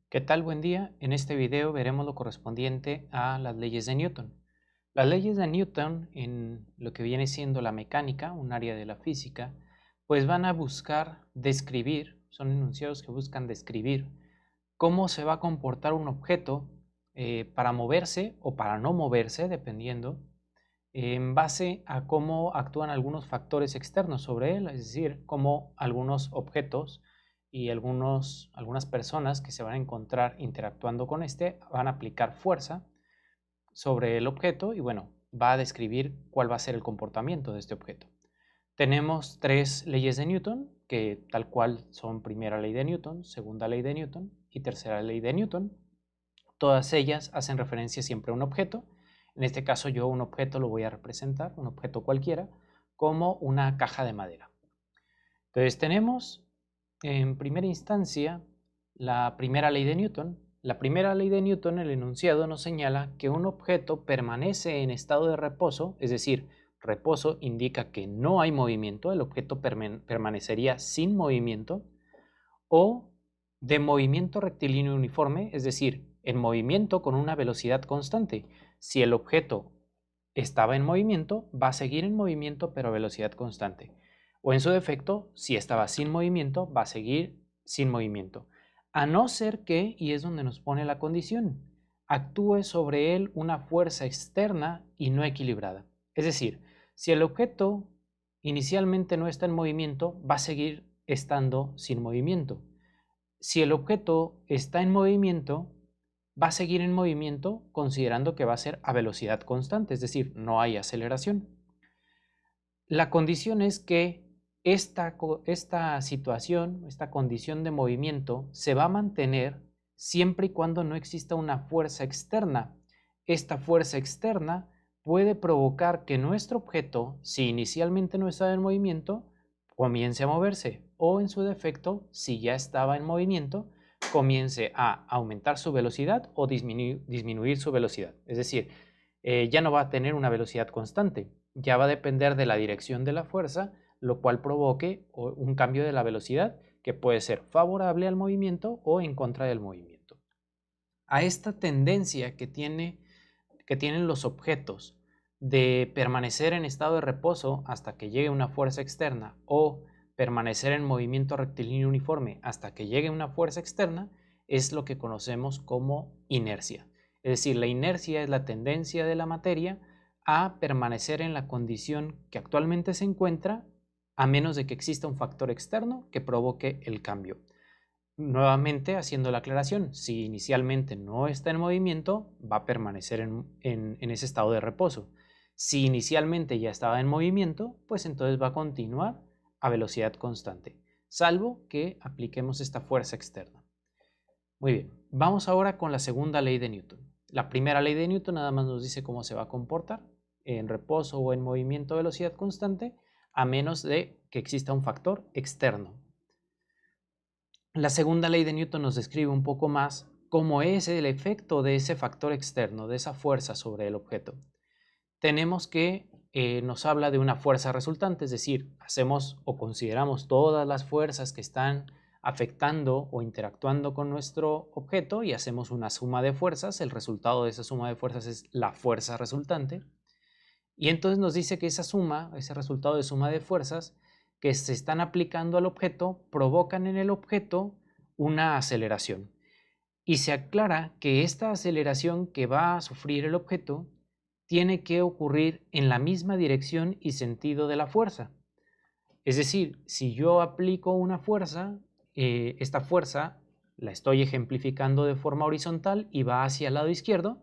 ¿Qué tal? Buen día. En este video veremos lo correspondiente a las leyes de Newton. Las leyes de Newton, en lo que viene siendo la mecánica, un área de la física, pues van a buscar describir, son enunciados que buscan describir cómo se va a comportar un objeto para moverse o para no moverse, dependiendo, en base a cómo actúan algunos factores externos sobre él, es decir, cómo algunos objetos y algunas personas que se van a encontrar interactuando con este van a aplicar fuerza sobre el objeto y bueno, va a describir cuál va a ser el comportamiento de este objeto. Tenemos tres leyes de Newton, que tal cual son primera ley de Newton, segunda ley de Newton y tercera ley de Newton. Todas ellas hacen referencia siempre a un objeto. En este caso yo un objeto lo voy a representar, un objeto cualquiera, como una caja de madera. Entonces tenemos en primera instancia la primera ley de Newton. La primera ley de Newton, el enunciado nos señala que un objeto permanece en estado de reposo, es decir, reposo indica que no hay movimiento, el objeto permanecería sin movimiento, o de movimiento rectilíneo uniforme, es decir, en movimiento con una velocidad constante. Si el objeto estaba en movimiento, va a seguir en movimiento pero a velocidad constante. O en su defecto, si estaba sin movimiento, va a seguir sin movimiento. A no ser que, y es donde nos pone la condición, actúe sobre él una fuerza externa y no equilibrada. Es decir, si el objeto inicialmente no está en movimiento, va a seguir estando sin movimiento. Si el objeto está en movimiento, va a seguir en movimiento considerando que va a ser a velocidad constante, es decir, no hay aceleración. La condición es que esta situación, esta condición de movimiento se va a mantener siempre y cuando no exista una fuerza externa. Esta fuerza externa puede provocar que nuestro objeto, si inicialmente no estaba en movimiento, comience a moverse o en su defecto, si ya estaba en movimiento, comience a aumentar su velocidad o disminuir su velocidad. Es decir, ya no va a tener una velocidad constante, ya va a depender de la dirección de la fuerza, lo cual provoque un cambio de la velocidad que puede ser favorable al movimiento o en contra del movimiento. A esta tendencia que tienen los objetos de permanecer en estado de reposo hasta que llegue una fuerza externa o permanecer en movimiento rectilíneo uniforme hasta que llegue una fuerza externa, es lo que conocemos como inercia. Es decir, la inercia es la tendencia de la materia a permanecer en la condición que actualmente se encuentra a menos de que exista un factor externo que provoque el cambio. Nuevamente haciendo la aclaración, si inicialmente no está en movimiento, va a permanecer en ese estado de reposo. Si inicialmente ya estaba en movimiento, pues entonces va a continuar a velocidad constante, salvo que apliquemos esta fuerza externa. Muy bien, vamos ahora con la segunda ley de Newton. La primera ley de Newton nada más nos dice cómo se va a comportar en reposo o en movimiento a velocidad constante, a menos de que exista un factor externo. La segunda ley de Newton nos describe un poco más cómo es el efecto de ese factor externo, de esa fuerza sobre el objeto. Tenemos que nos habla de una fuerza resultante, es decir, hacemos o consideramos todas las fuerzas que están afectando o interactuando con nuestro objeto y hacemos una suma de fuerzas. El resultado de esa suma de fuerzas es la fuerza resultante. Y entonces nos dice que esa suma, ese resultado de suma de fuerzas que se están aplicando al objeto, provocan en el objeto una aceleración. Y se aclara que esta aceleración que va a sufrir el objeto tiene que ocurrir en la misma dirección y sentido de la fuerza. Es decir, si yo aplico una fuerza, esta fuerza la estoy ejemplificando de forma horizontal y va hacia el lado izquierdo,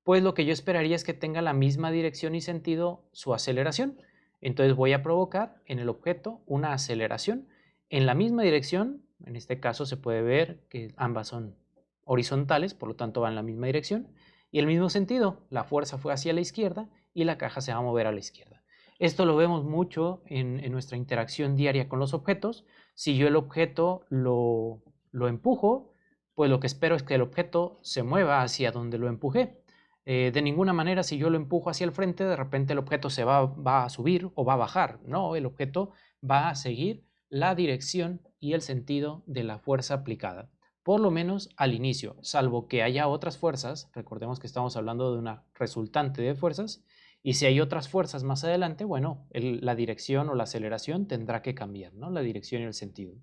pues lo que yo esperaría es que tenga la misma dirección y sentido su aceleración. Entonces voy a provocar en el objeto una aceleración en la misma dirección. En este caso se puede ver que ambas son horizontales, por lo tanto van en la misma dirección. Y el mismo sentido, la fuerza fue hacia la izquierda y la caja se va a mover a la izquierda. Esto lo vemos mucho en nuestra interacción diaria con los objetos. Si yo el objeto lo empujo, pues lo que espero es que el objeto se mueva hacia donde lo empujé. De ninguna manera, si yo lo empujo hacia el frente, de repente el objeto va a subir o va a bajar. No, el objeto va a seguir la dirección y el sentido de la fuerza aplicada. por lo menos al inicio, salvo que haya otras fuerzas. Recordemos que estamos hablando de una resultante de fuerzas, y si hay otras fuerzas más adelante, bueno, la dirección o la aceleración tendrá que cambiar, ¿no? La dirección y el sentido.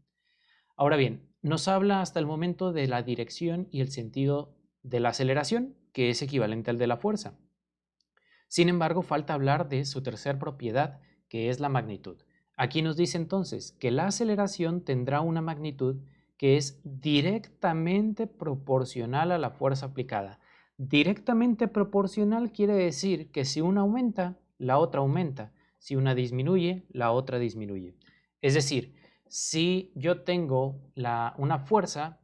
Ahora bien, nos habla hasta el momento de la dirección y el sentido de la aceleración, que es equivalente al de la fuerza. Sin embargo, falta hablar de su tercer propiedad, que es la magnitud. Aquí nos dice entonces que la aceleración tendrá una magnitud que es directamente proporcional a la fuerza aplicada. Directamente proporcional quiere decir que si una aumenta, la otra aumenta. Si una disminuye, la otra disminuye. Es decir, si yo tengo una fuerza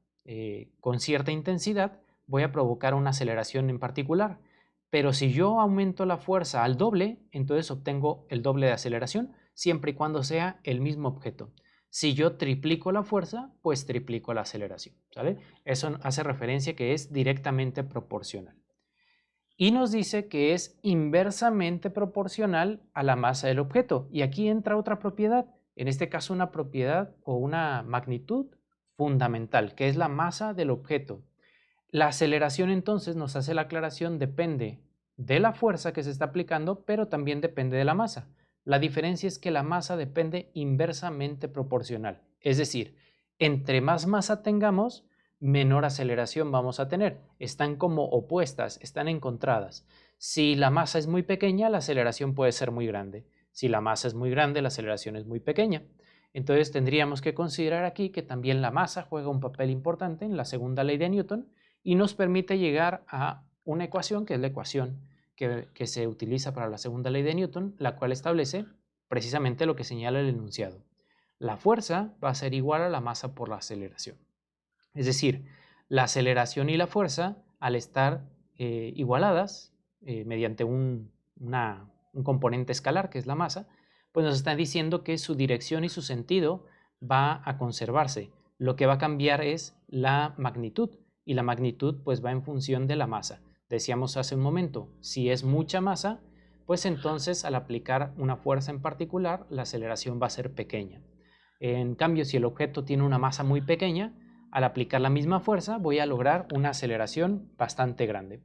con cierta intensidad, voy a provocar una aceleración en particular. Pero si yo aumento la fuerza al doble, entonces obtengo el doble de aceleración, siempre y cuando sea el mismo objeto. Si yo triplico la fuerza, pues triplico la aceleración, ¿sale? Eso hace referencia que es directamente proporcional. Y nos dice que es inversamente proporcional a la masa del objeto. Y aquí entra otra propiedad, en este caso una propiedad o una magnitud fundamental, que es la masa del objeto. La aceleración entonces, nos hace la aclaración, depende de la fuerza que se está aplicando, pero también depende de la masa. La diferencia es que la masa depende inversamente proporcional. Es decir, entre más masa tengamos, menor aceleración vamos a tener. Están como opuestas, están encontradas. Si la masa es muy pequeña, la aceleración puede ser muy grande. Si la masa es muy grande, la aceleración es muy pequeña. Entonces tendríamos que considerar aquí que también la masa juega un papel importante en la segunda ley de Newton, y nos permite llegar a una ecuación, que es la ecuación que se utiliza para la segunda ley de Newton, la cual establece precisamente lo que señala el enunciado. La fuerza va a ser igual a la masa por la aceleración. Es decir, la aceleración y la fuerza, al estar igualadas mediante un componente escalar, que es la masa, pues nos están diciendo que su dirección y su sentido va a conservarse. Lo que va a cambiar es la magnitud, y la magnitud pues va en función de la masa. Decíamos hace un momento, si es mucha masa, pues entonces al aplicar una fuerza en particular, la aceleración va a ser pequeña. En cambio, si el objeto tiene una masa muy pequeña, al aplicar la misma fuerza voy a lograr una aceleración bastante grande.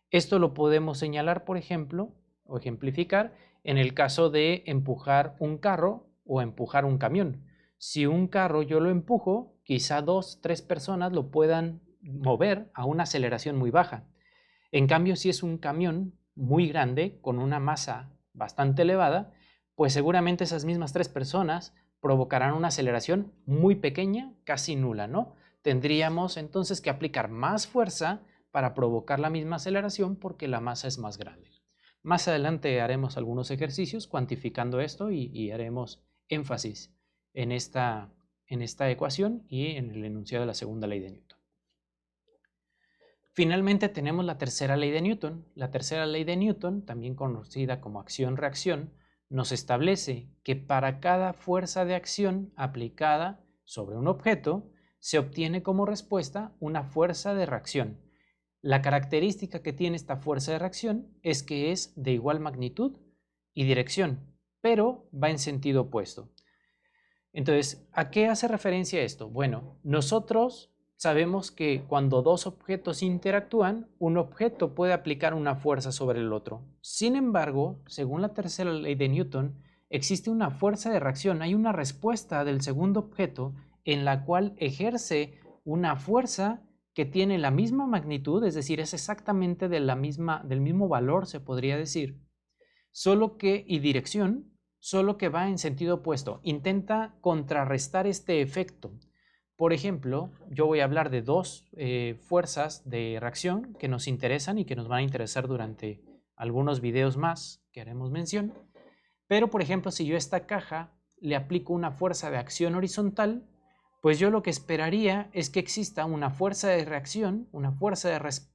Esto lo podemos señalar, por ejemplo, o ejemplificar en el caso de empujar un carro o empujar un camión. Si un carro yo lo empujo, quizá 2, 3 personas lo puedan mover a una aceleración muy baja. En cambio, si es un camión muy grande con una masa bastante elevada, pues seguramente esas mismas 3 personas provocarán una aceleración muy pequeña, casi nula, ¿no? Tendríamos entonces que aplicar más fuerza para provocar la misma aceleración porque la masa es más grande. Más adelante haremos algunos ejercicios cuantificando esto y haremos énfasis en esta ecuación y en el enunciado de la segunda ley de Newton. Finalmente tenemos la tercera ley de Newton. La tercera ley de Newton, también conocida como acción-reacción, nos establece que para cada fuerza de acción aplicada sobre un objeto, se obtiene como respuesta una fuerza de reacción. La característica que tiene esta fuerza de reacción es que es de igual magnitud y dirección, pero va en sentido opuesto. Entonces, ¿a qué hace referencia esto? Bueno, nosotros sabemos que cuando dos objetos interactúan, un objeto puede aplicar una fuerza sobre el otro. Sin embargo, según la tercera ley de Newton, existe una fuerza de reacción, hay una respuesta del segundo objeto en la cual ejerce una fuerza que tiene la misma magnitud, es decir, es exactamente del mismo valor, se podría decir, y dirección, solo que va en sentido opuesto. Intenta contrarrestar este efecto. Por ejemplo, yo voy a hablar de dos fuerzas de reacción que nos interesan y que nos van a interesar durante algunos videos más que haremos mención. Pero, por ejemplo, si yo a esta caja le aplico una fuerza de acción horizontal, pues yo lo que esperaría es que exista una fuerza de reacción, una fuerza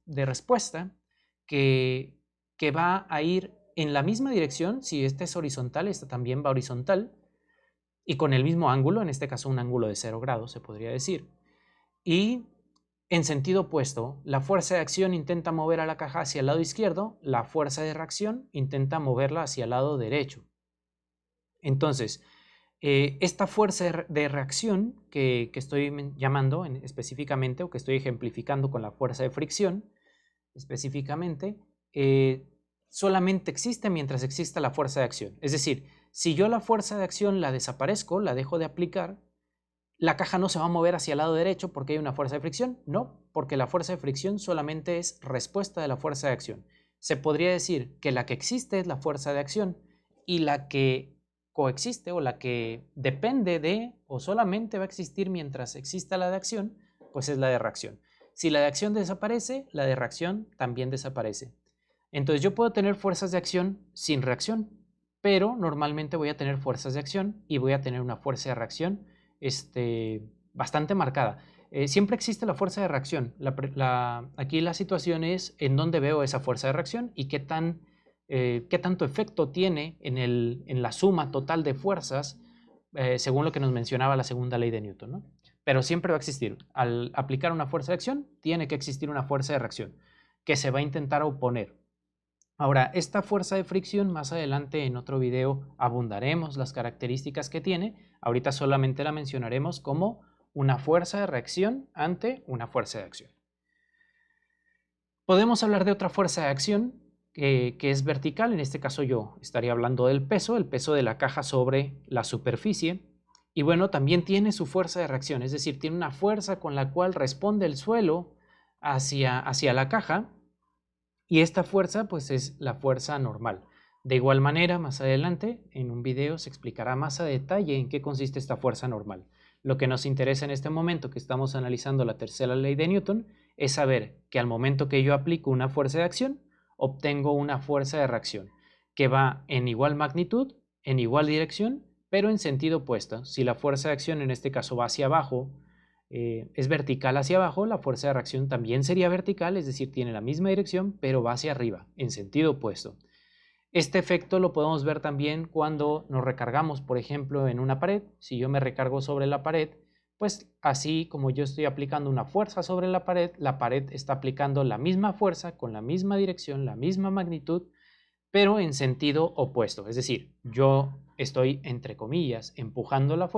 de respuesta que va a ir en la misma dirección. Si esta es horizontal, esta también va horizontal, y con el mismo ángulo, en este caso un ángulo de 0 grados se podría decir. Y en sentido opuesto, la fuerza de acción intenta mover a la caja hacia el lado izquierdo, la fuerza de reacción intenta moverla hacia el lado derecho. Entonces, esta fuerza de reacción que estoy llamando específicamente, o que estoy ejemplificando con la fuerza de fricción específicamente, solamente existe mientras exista la fuerza de acción. Es decir, si yo la fuerza de acción la desaparezco, la dejo de aplicar, la caja no se va a mover hacia el lado derecho porque hay una fuerza de fricción. No, porque la fuerza de fricción solamente es respuesta de la fuerza de acción. Se podría decir que la que existe es la fuerza de acción y la que coexiste o la que depende de o solamente va a existir mientras exista la de acción, pues es la de reacción. Si la de acción desaparece, la de reacción también desaparece. Entonces yo puedo tener fuerzas de acción sin reacción, pero normalmente voy a tener fuerzas de acción y voy a tener una fuerza de reacción bastante marcada. Siempre existe la fuerza de reacción. Aquí la situación es en dónde veo esa fuerza de reacción y qué tanto efecto tiene en la suma total de fuerzas, según lo que nos mencionaba la segunda ley de Newton, ¿no? Pero siempre va a existir. Al aplicar una fuerza de acción, tiene que existir una fuerza de reacción que se va a intentar oponer. Ahora, esta fuerza de fricción, más adelante en otro video abundaremos las características que tiene. Ahorita solamente la mencionaremos como una fuerza de reacción ante una fuerza de acción. Podemos hablar de otra fuerza de acción que es vertical. En este caso yo estaría hablando del peso, el peso de la caja sobre la superficie. Y bueno, también tiene su fuerza de reacción, es decir, tiene una fuerza con la cual responde el suelo hacia la caja. Y esta fuerza pues es la fuerza normal. De igual manera, más adelante en un video se explicará más a detalle en qué consiste esta fuerza normal. Lo que nos interesa en este momento que estamos analizando la tercera ley de Newton es saber que al momento que yo aplico una fuerza de acción, obtengo una fuerza de reacción que va en igual magnitud, en igual dirección, pero en sentido opuesto. Si la fuerza de acción en este caso va hacia abajo, es vertical hacia abajo, la fuerza de reacción también sería vertical, es decir, tiene la misma dirección, pero va hacia arriba, en sentido opuesto. Este efecto lo podemos ver también cuando nos recargamos, por ejemplo, en una pared. Si yo me recargo sobre la pared, pues así como yo estoy aplicando una fuerza sobre la pared está aplicando la misma fuerza con la misma dirección, la misma magnitud, pero en sentido opuesto. Es decir, yo estoy, entre comillas, empujando la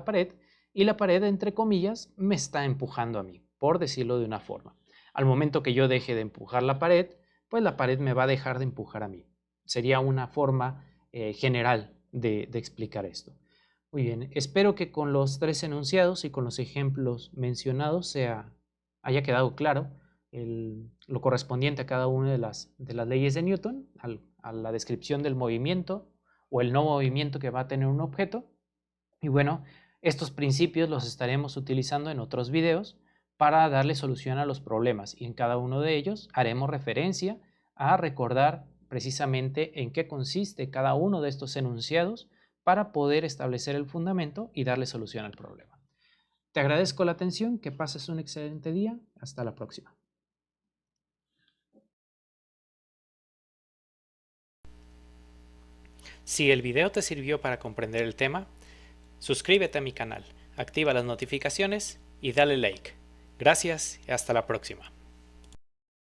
pared, y la pared, entre comillas, me está empujando a mí, por decirlo de una forma. Al momento que yo deje de empujar la pared, pues la pared me va a dejar de empujar a mí. Sería una forma general de explicar esto. Muy bien, espero que con los tres enunciados y con los ejemplos mencionados haya quedado claro lo correspondiente a cada una de las leyes de Newton, a la descripción del movimiento o el no movimiento que va a tener un objeto. Y bueno, estos principios los estaremos utilizando en otros videos para darle solución a los problemas, y en cada uno de ellos haremos referencia a recordar precisamente en qué consiste cada uno de estos enunciados para poder establecer el fundamento y darle solución al problema. Te agradezco la atención, que pases un excelente día, hasta la próxima. Si el video te sirvió para comprender el tema, suscríbete a mi canal, activa las notificaciones y dale like. Gracias y hasta la próxima.